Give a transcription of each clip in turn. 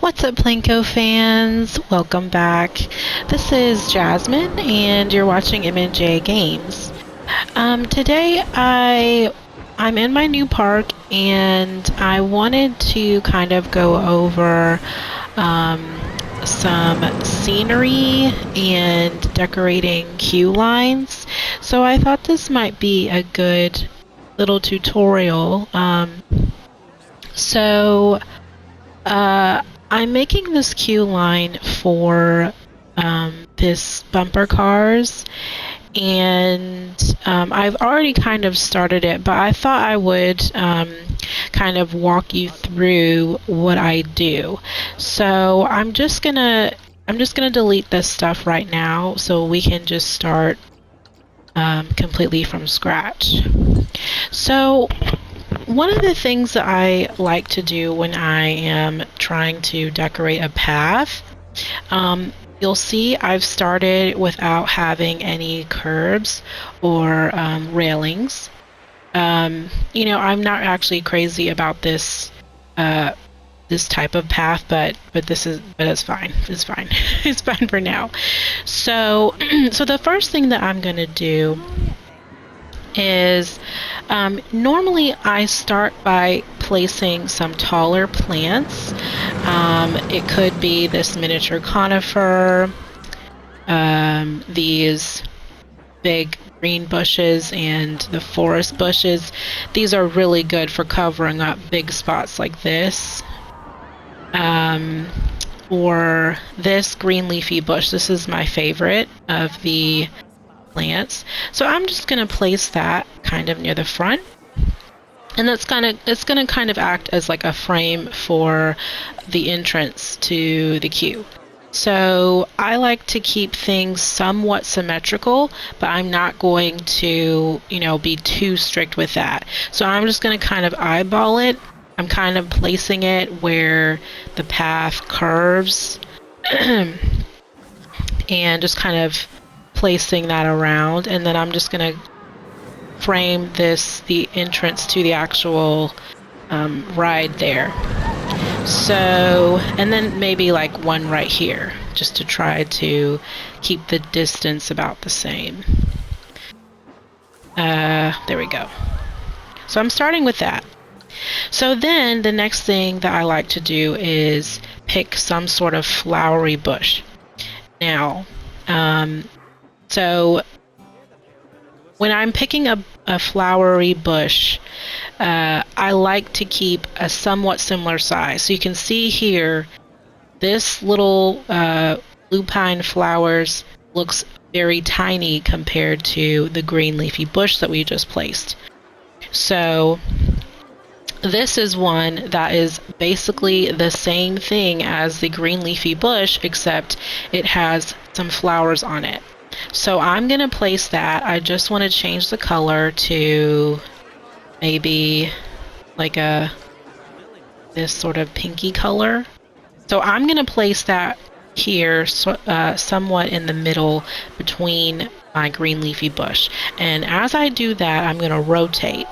What's up, Planko fans? Welcome back. This is Jasmine, and you're watching M&J Games. Today I'm in my new park, and I wanted to kind of go over some scenery and decorating queue lines. So I thought this might be a good little tutorial. So uh, I'm making this queue line for this bumper cars, and I've already kind of started it, but I thought I would kind of walk you through what I do. So I'm just gonna delete this stuff right now so we can just start completely from scratch. So one of the things that I like to do when I am trying to decorate a path, you'll see I've started without having any curbs or railings. I'm not actually crazy about this type of path, but it's fine. It's fine. It's fine for now. So so the first thing that I'm gonna do is normally I start by placing some taller plants. It could be this miniature conifer, these big green bushes, and the forest bushes. These are really good for covering up big spots like this. Or this green leafy bush. This is my favorite of the plants. So I'm just going to place that kind of near the front. And it's going to kind of act as like a frame for the entrance to the queue. So I like to keep things somewhat symmetrical, but I'm not going to, be too strict with that. So I'm just going to kind of eyeball it. I'm kind of placing it where the path curves and just kind of placing that around, and then I'm just going to frame the entrance to the actual ride there. So, and then maybe like one right here, just to try to keep the distance about the same. There we go. So I'm starting with that. So then the next thing that I like to do is pick some sort of flowery bush. Now, so when I'm picking a flowery bush, I like to keep a somewhat similar size. So you can see here, this little lupine flowers looks very tiny compared to the green leafy bush that we just placed. So this is one that is basically the same thing as the green leafy bush, except it has some flowers on it. So I'm going to place that. I just want to change the color to maybe like this sort of pinky color. So I'm going to place that here somewhat in the middle between my green leafy bush. And as I do that, I'm going to rotate.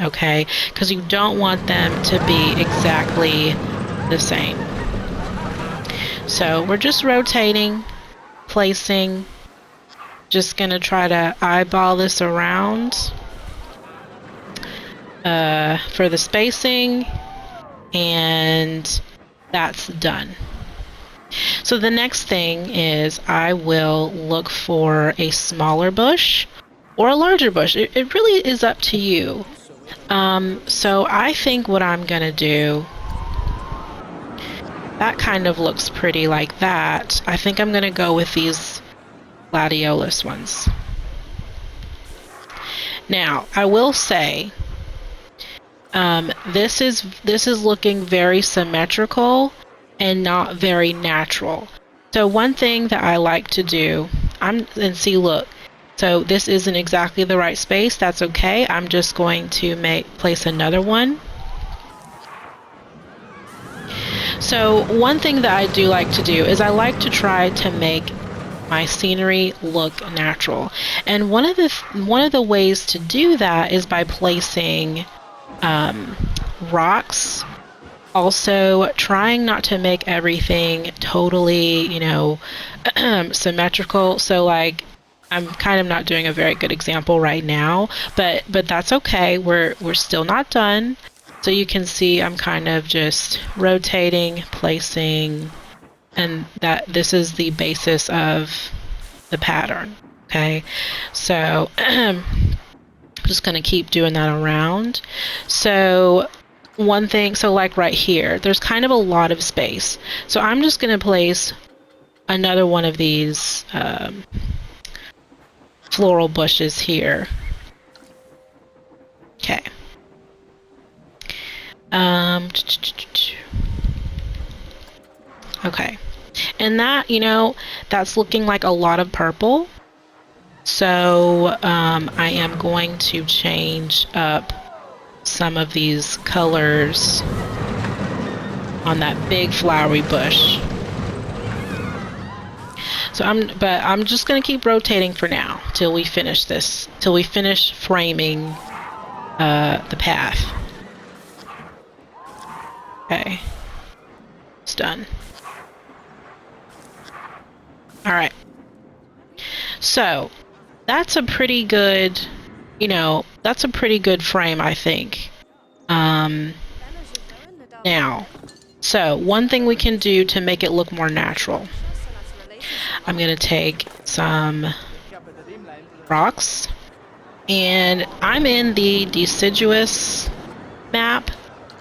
Okay, because you don't want them to be exactly the same. So we're just rotating, placing, just gonna try to eyeball this around for the spacing, and that's done. So the next thing is I will look for a smaller bush or a larger bush. It really is up to you. So I think what I'm gonna do, that kind of looks pretty like that. I think I'm gonna go with these gladiolus ones. Now, I will say, this is looking very symmetrical and not very natural. So one thing that I like to do, and see, look, so this isn't exactly the right space. That's okay. I'm just going to place another one. So one thing that I do like to do is I like to try to make my scenery look natural. And one of the ways to do that is by placing rocks Also, trying not to make everything totally, symmetrical. So like I'm kind of not doing a very good example right now, but that's okay. We're still not done. So you can see I'm kind of just rotating, placing, and that this is the basis of the pattern. Okay, so I'm just going to keep doing that around. So one thing, so like right here, there's kind of a lot of space. So I'm just going to place another one of these floral bushes here. Okay. Okay. And that, that's looking like a lot of purple. So I am going to change up some of these colors on that big flowery bush. So I'm just gonna keep rotating for now till we finish this, till we finish framing the path. Okay, it's done. All right. So that's a pretty good, that's a pretty good frame, I think. Now, so one thing we can do to make it look more natural, I'm gonna take some rocks, and I'm in the deciduous map,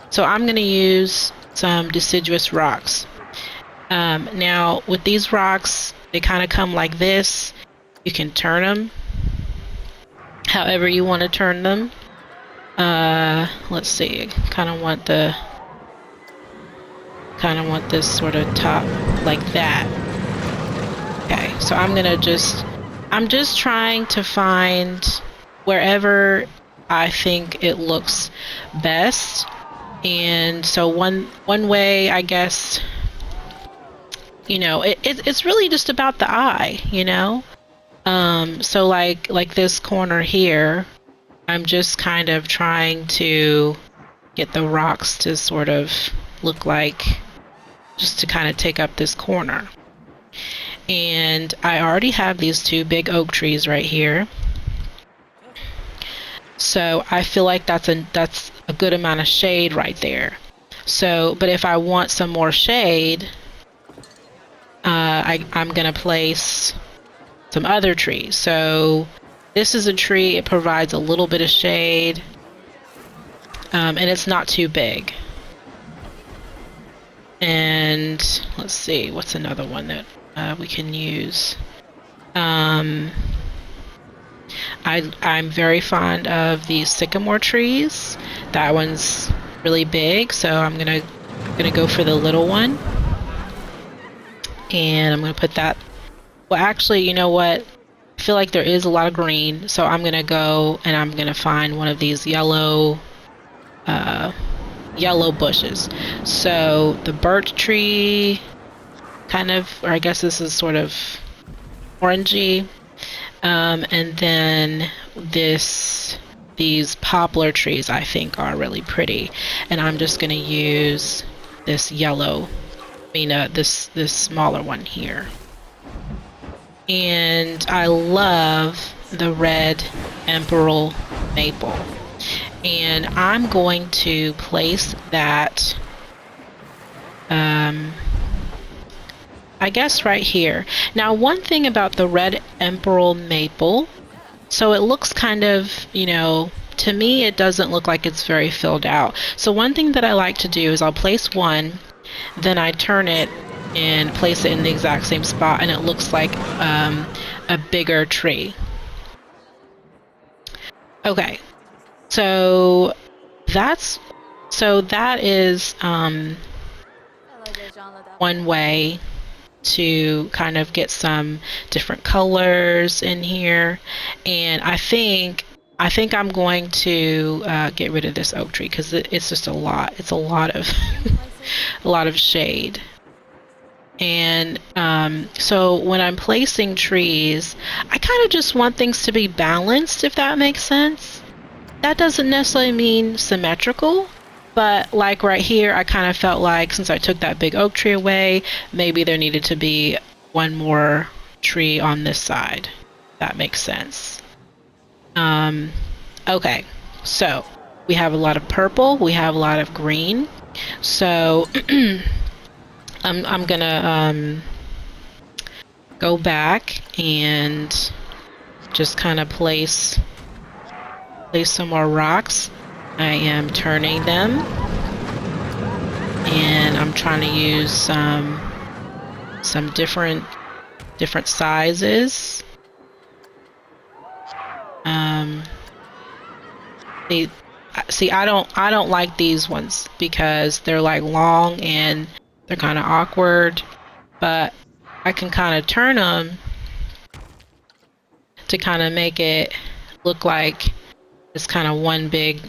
so I'm gonna use some deciduous rocks. Now with these rocks, they kind of come like this. You can turn them however you want to turn them. Let's see, kind of want this sort of top like that. Okay, so I'm just trying to find wherever I think it looks best. And so one way, I guess, it's really just about the eye, so like this corner here, I'm just kind of trying to get the rocks to sort of look like, just to kind of take up this corner. And I already have these two big oak trees right here. So I feel like that's a good amount of shade right there. So, but if I want some more shade, I'm gonna place some other trees. So this is a tree, it provides a little bit of shade, and it's not too big. And let's see, what's another one that we can use? I'm very fond of these sycamore trees. That one's really big, so I'm gonna go for the little one. And I'm gonna put that. Well, actually, you know what? I feel like there is a lot of green, so I'm gonna go and I'm gonna find one of these yellow bushes. So the birch tree, kind of, or I guess this is sort of orangey, and then these poplar trees I think are really pretty, and I'm just gonna use this yellow. This smaller one here. And I love the red emerald maple. And I'm going to place that, I guess right here. Now, one thing about the red emerald maple, so it looks kind of, to me it doesn't look like it's very filled out. So one thing that I like to do is I'll place one, then I turn it and place it in the exact same spot, and it looks like a bigger tree. Okay, so that is one way to kind of get some different colors in here. And I think I'm going to get rid of this oak tree because it's just a lot. It's a lot of a lot of shade. And so when I'm placing trees, I kind of just want things to be balanced, if that makes sense. That doesn't necessarily mean symmetrical, But like right here, I kind of felt like since I took that big oak tree away, maybe there needed to be one more tree on this side. That makes sense. Okay, so we have a lot of purple, we have a lot of green. So I'm gonna go back and just kind of place some more rocks. I am turning them, and I'm trying to use some different sizes. See, I don't like these ones because they're like long and they're kind of awkward, but I can kind of turn them to kind of make it look like it's kind of one big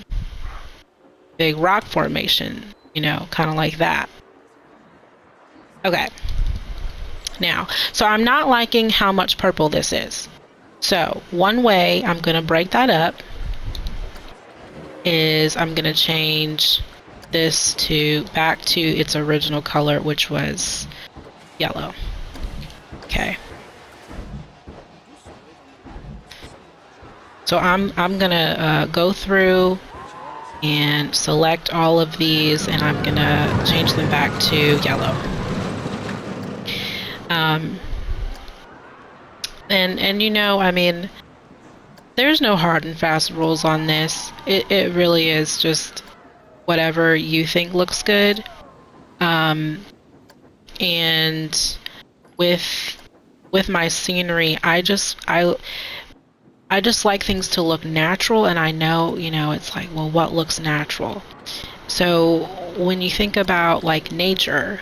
rock formation, you know, kind of like that. Okay. Now, so I'm not liking how much purple this is. So one way I'm going to break that up is I'm going to change this back to its original color, which was yellow. Okay. So I'm going to go through and select all of these, and I'm going to change them back to yellow. And you know, I mean, there's no hard and fast rules on this. It really is just whatever you think looks good. And with my scenery, I just like things to look natural, and I know, you know, it's like, well, what looks natural? So when you think about like nature,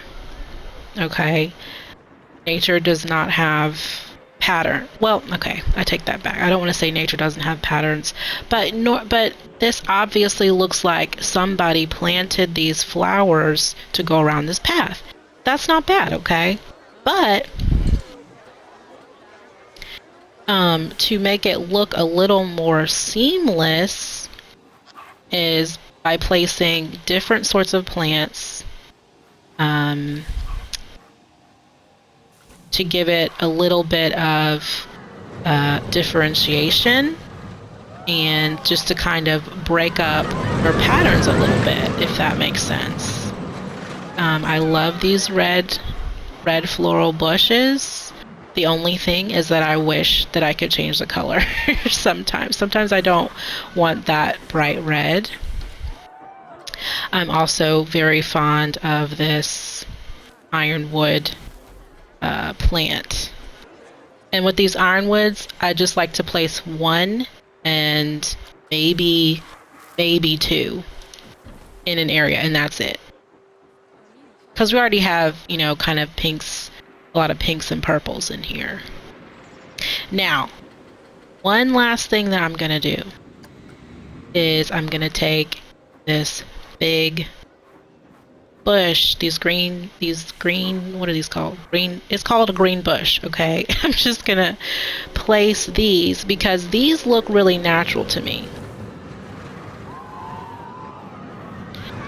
okay, nature does not have pattern. Well, okay, I take that back. I don't want to say nature doesn't have patterns, but this obviously looks like somebody planted these flowers to go around this path. That's not bad, okay? But to make it look a little more seamless is by placing different sorts of plants to give it a little bit of differentiation, and just to kind of break up our patterns a little bit, if that makes sense. I love these red floral bushes. The only thing is that I wish that I could change the color sometimes I don't want that bright red. I'm also very fond of this ironwood plant. And with these ironwoods, I just like to place one and maybe two in an area, and that's it. Because we already have, you know, kind of pinks, a lot of pinks and purples in here. Now, one last thing that I'm going to do is I'm going to take this big bush, these green, what are these called? It's called a green bush, okay? I'm just going to place these because these look really natural to me.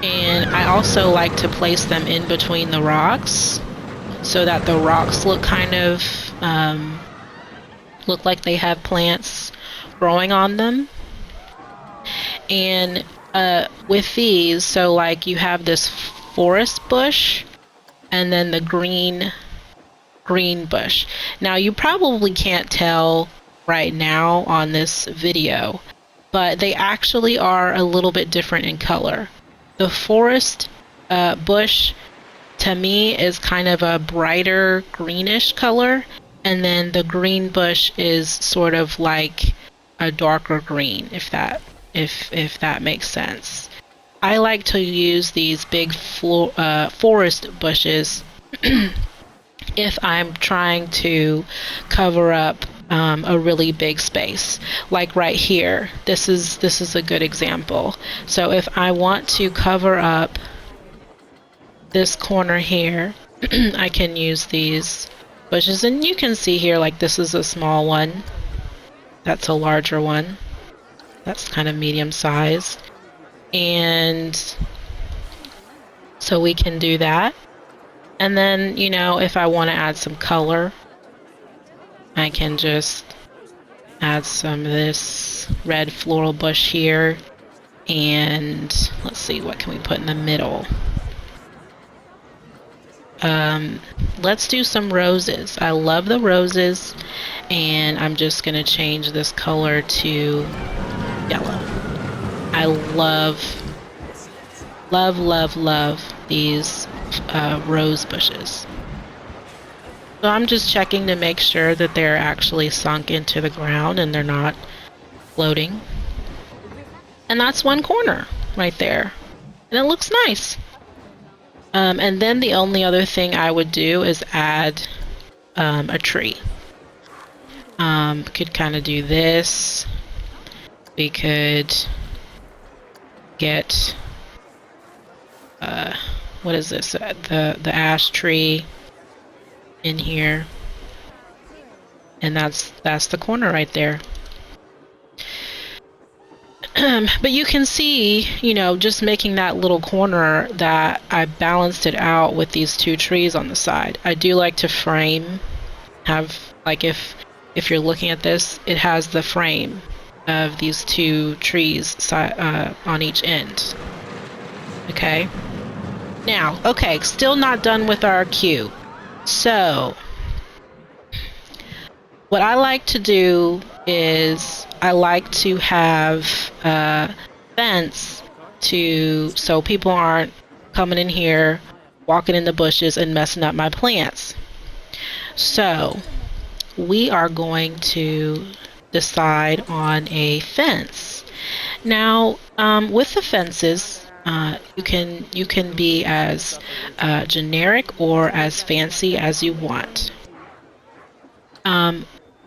And I also like to place them in between the rocks so that the rocks look kind of look like they have plants growing on them. And with these, so like you have this forest bush and then the green bush. Now you probably can't tell right now on this video, but they actually are a little bit different in color. The forest bush to me is kind of a brighter greenish color, and then the green bush is sort of like a darker green, if that makes sense. I like to use these big forest bushes if I'm trying to cover up a really big space, like right here. This is a good example. So if I want to cover up this corner here, I can use these bushes, and you can see here, like, this is a small one, that's a larger one, that's kind of medium sized, and So we can do that. And then, you know, if I want to add some color, I can just add some of this red floral bush here. And let's see, what can we put in the middle? Let's do some roses. I love the roses, and I'm just going to change this color to yellow. I love these rose bushes. So I'm just checking to make sure that they're actually sunk into the ground and they're not floating. And that's one corner right there. And it looks nice. And then the only other thing I would do is add a tree. Could kind of do this. We could get what is this? The ash tree in here, and that's the corner right there. But you can see, you know, just making that little corner that I balanced it out with these two trees on the side. I do like to frame, have like if you're looking at this, it has the frame of these two trees on each end. Okay. Now, okay, still not done with our queue. So, what I like to do is I like to have a fence so people aren't coming in here, walking in the bushes and messing up my plants. So, we are going to decide on a fence. Now, with the fences, you can be as generic or as fancy as you want.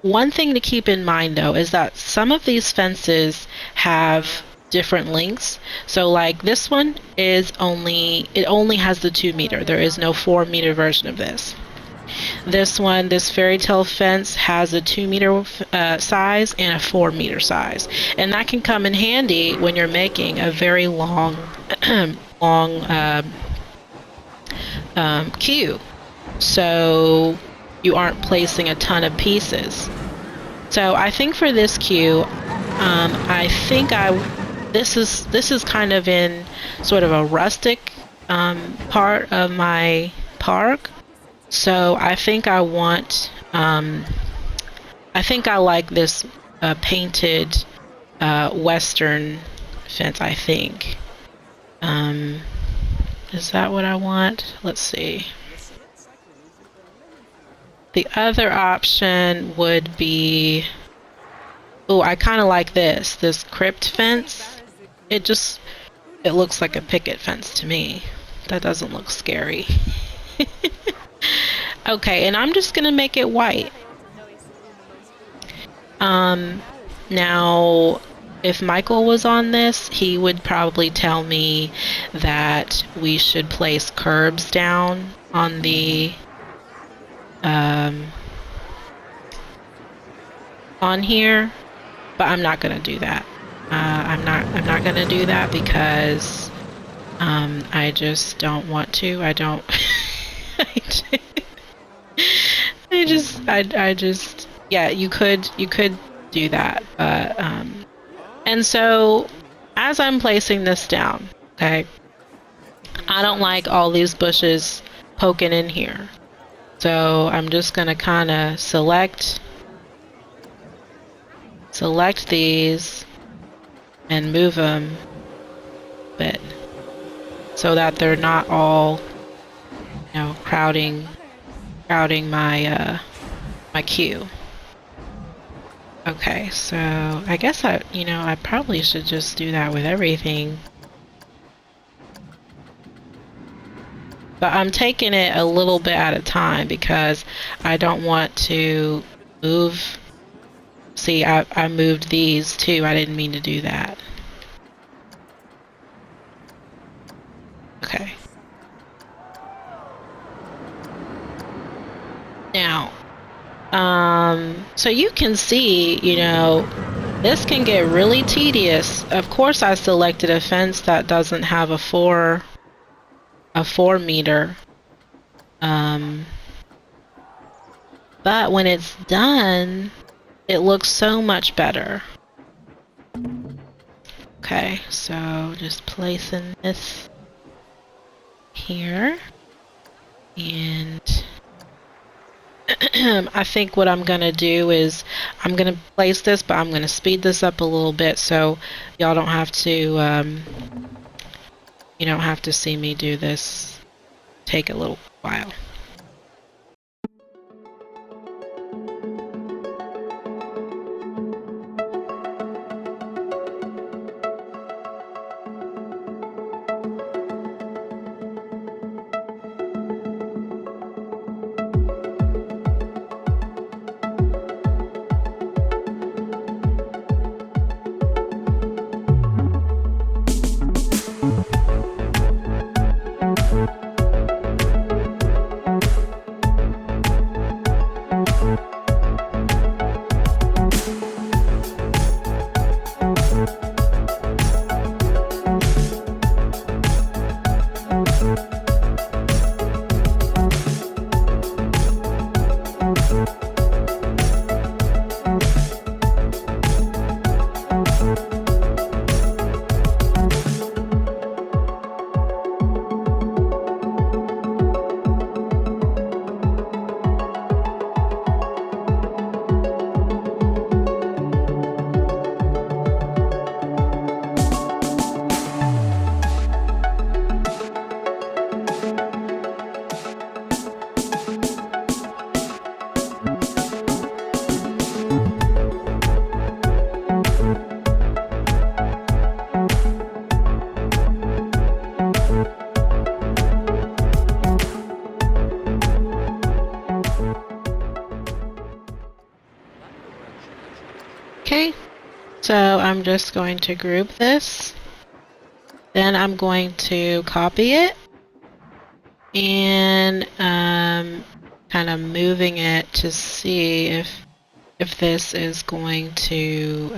One thing to keep in mind though is that some of these fences have different lengths. So like this one it only has the 2 meter. There is no 4 meter version of this. This one, this fairy tale fence, has a 2 meter size and a 4 meter size, and that can come in handy when you're making a very long queue, so you aren't placing a ton of pieces. So I think for this queue, this is kind of in sort of a rustic part of my park. So I think I want, I think I like this painted western fence, I think. Is that what I want? Let's see. The other option would be, oh, I kind of like this crypt fence. It looks like a picket fence to me. That doesn't look scary. Okay, and I'm just gonna make it white. Now, if Michael was on this, he would probably tell me that we should place curbs down on the on here, but I'm not gonna do that. I'm not gonna do that because I just don't want to. I don't. I just yeah, you could do that, but and so as I'm placing this down, okay, I don't like all these bushes poking in here, so I'm just gonna kind of select these and move them a bit so that they're not all, you know, crowding my my queue. Okay, so I guess I probably should just do that with everything. But I'm taking it a little bit at a time because I don't want to move. See, I moved these too. I didn't mean to do that. Okay. Now, so you can see, you know, this can get really tedious. Of course, I selected a fence that doesn't have a 4 a 4 meter. But when it's done, it looks so much better. Okay, so just placing this here. And I think what I'm gonna do is I'm gonna place this, but I'm gonna speed this up a little bit so y'all don't have to you don't have to see me do this take a little while. Okay, so I'm just going to group this. Then I'm going to copy it and kind of moving it to see if this is going to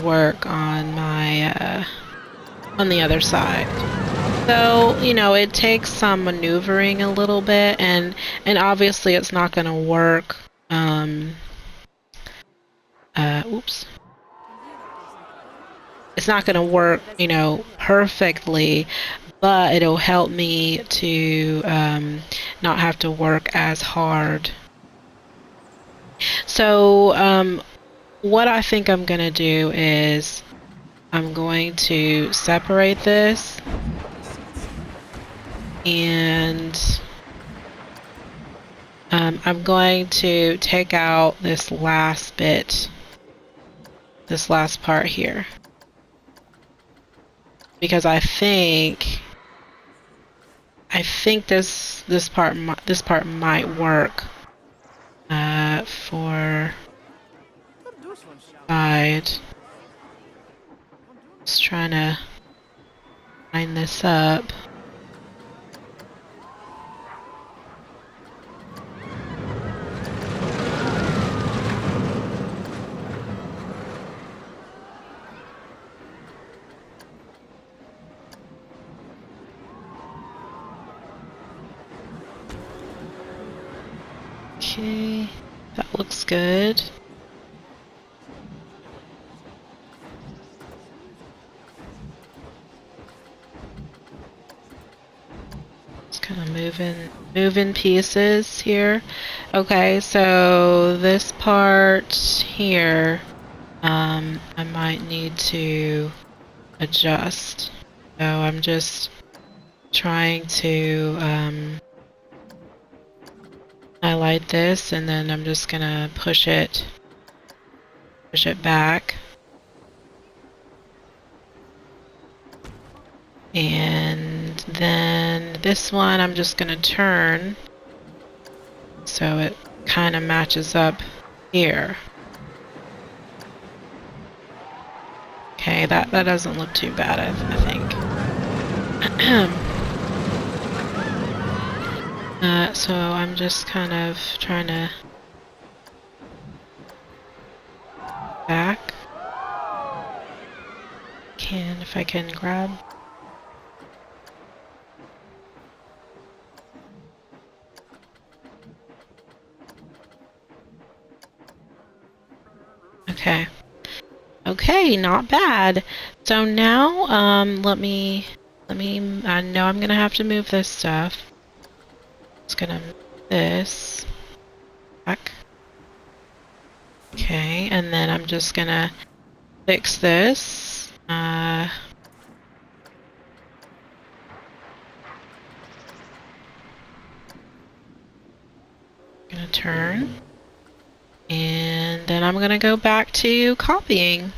work on my on the other side. So, you know, it takes some maneuvering a little bit, and obviously it's not going to work. Oops. It's not going to work, you know, perfectly, but it'll help me to not have to work as hard. So, what I think I'm going to do is I'm going to separate this. And I'm going to take out this last bit, this last part here, because I think this part might work for side. Just trying to line this up. Okay, that looks good. Just kind of moving pieces here. Okay, so this part here, I might need to adjust. So I'm just trying to highlight this, and then I'm just gonna push it back. And then this one I'm just gonna turn so it kind of matches up here. Okay, that doesn't look too bad, I think. So I'm just kind of trying to back. Can if if I can grab. Okay. Okay, not bad. So now, I know I'm gonna have to move this stuff. Just gonna move this back. Okay, and then I'm just gonna fix this. Gonna turn. And then I'm gonna go back to copying.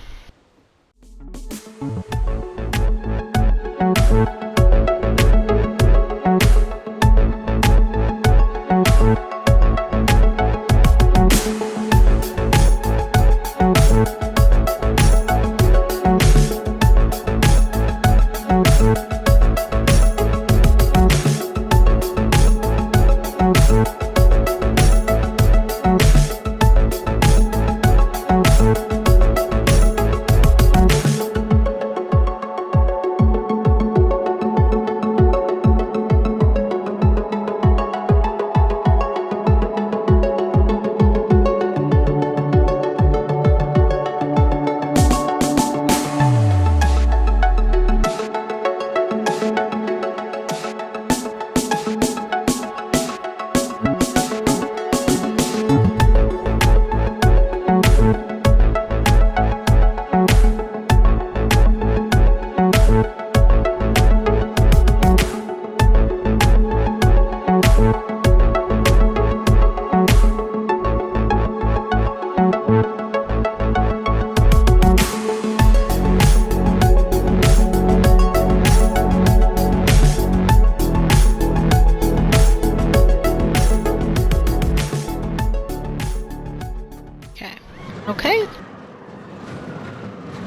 Okay.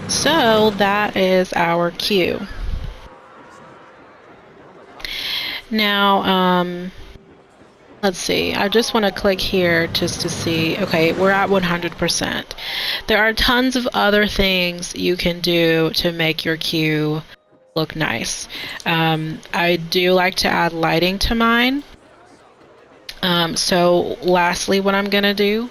So that is our queue. Now, let's see. I just want to click here just to see. Okay, we're at 100%. There are tons of other things you can do to make your queue look nice. I do like to add lighting to mine. So lastly, what I'm gonna do,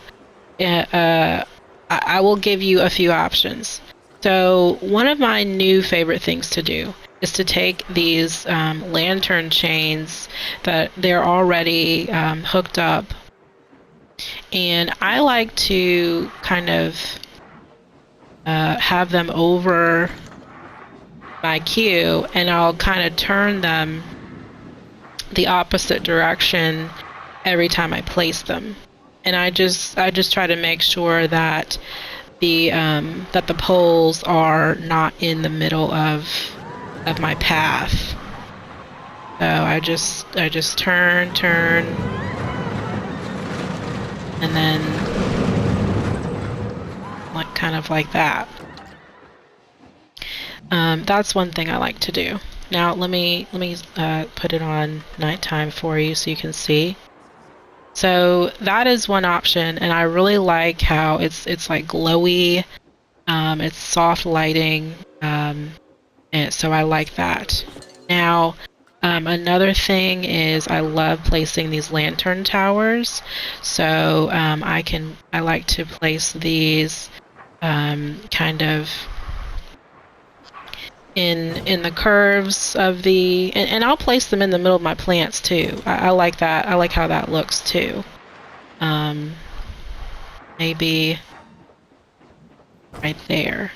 I will give you a few options. So one of my new favorite things to do is to take these lantern chains that they're already hooked up, and I like to kind of have them over my queue, and I'll kind of turn them the opposite direction every time I place them. And I just try to make sure that the poles are not in the middle of my path. So I just turn, and then like kind of like that. That's one thing I like to do. Now let me put it on nighttime for you so you can see. So that is one option, and I really like how it's like glowy. It's soft lighting, and so I like that. Now, another thing is I love placing these lantern towers. So I like to place these kind of in the curves of the, and I'll place them in the middle of my plants too. I like that. I like how that looks too. Maybe right there.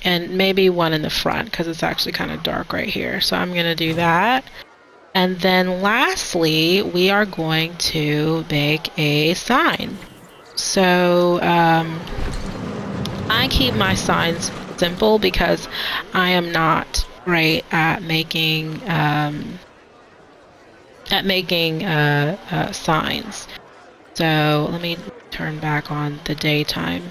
And maybe one in the front because it's actually kind of dark right here. So I'm going to do that. And then lastly, we are going to make a sign. So I keep my signs simple because I am not great at making signs. So let me turn back on the daytime.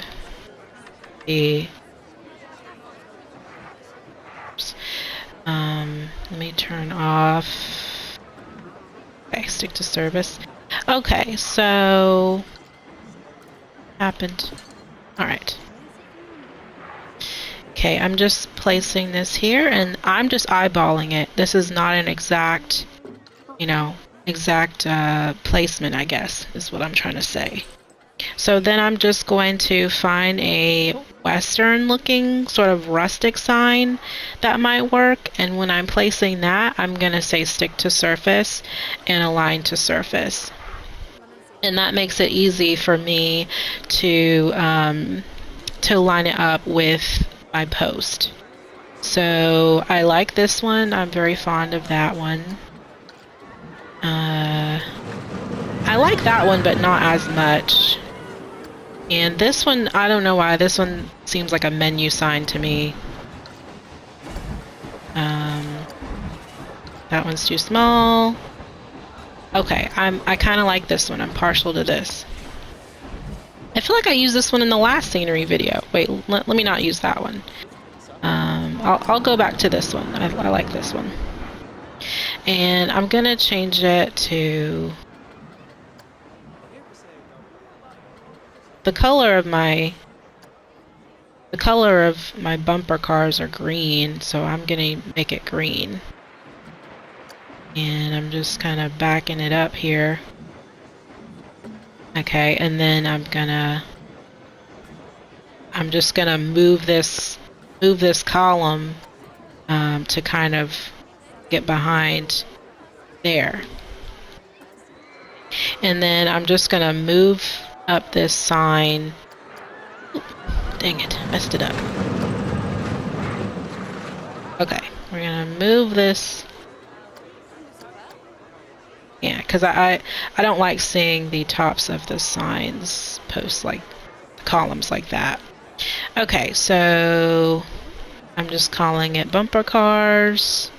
Let me turn off. Okay, stick to service. Okay, so happened. All right. Okay, I'm just placing this here, and I'm just eyeballing it. This is not an exact, you know, exact placement, I guess, is what I'm trying to say. So then I'm just going to find a Western looking sort of rustic sign that might work. And when I'm placing that, I'm going to say stick to surface and align to surface. And that makes it easy for me to line it up with my post. So I like this one. I'm very fond of that one. I like that one, but not as much. And this one, I don't know why, this one seems like a menu sign to me. That one's too small. Okay, I kind of like this one. I'm partial to this. I feel like I used this one in the last scenery video. Wait, let me not use that one. I'll go back to this one. I like this one. And I'm gonna change it to the color of my bumper cars are green, so I'm gonna make it green. And I'm just kind of backing it up here. Okay, and then I'm just gonna move this column to kind of get behind there. And then I'm just gonna move up this sign. Ooh, dang it, messed it up. Okay, we're gonna move this. Yeah, because I don't like seeing the tops of the signs post like columns like that. Okay, so I'm just calling it bumper cars.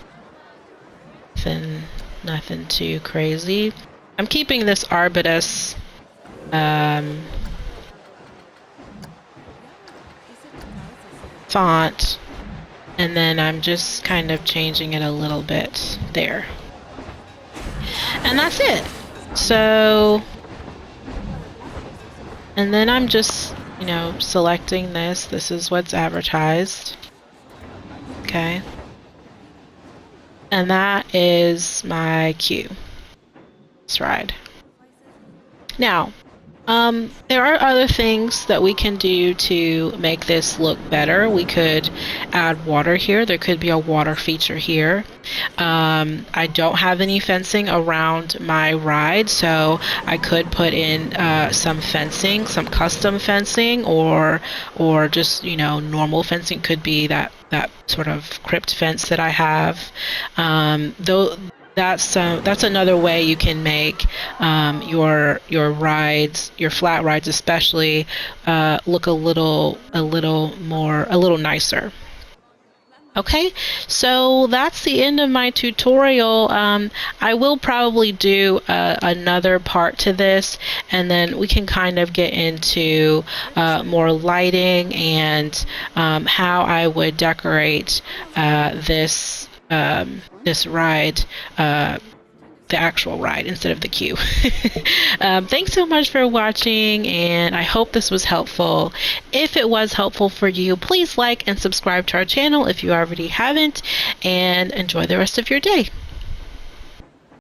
Nothing too crazy. I'm keeping this Arbutus font, and then I'm just kind of changing it a little bit there. And that's it. So, and then I'm just, selecting this. This is what's advertised. Okay. And that is my queue. Let's ride. Now, there are other things that we can do to make this look better. We could add water here. There could be a water feature here. I don't have any fencing around my ride, so I could put in some fencing, some custom fencing, or just normal fencing. Could be that sort of crypt fence that I have. Though that's another way you can make your rides, your flat rides especially, look a little nicer. Okay, so that's the end of my tutorial. I will probably do another part to this, and then we can kind of get into more lighting and how I would decorate this ride, the actual ride instead of the queue. Thanks so much for watching, and I hope this was helpful. If it was helpful for you, please like and subscribe to our channel if you already haven't, and enjoy the rest of your day.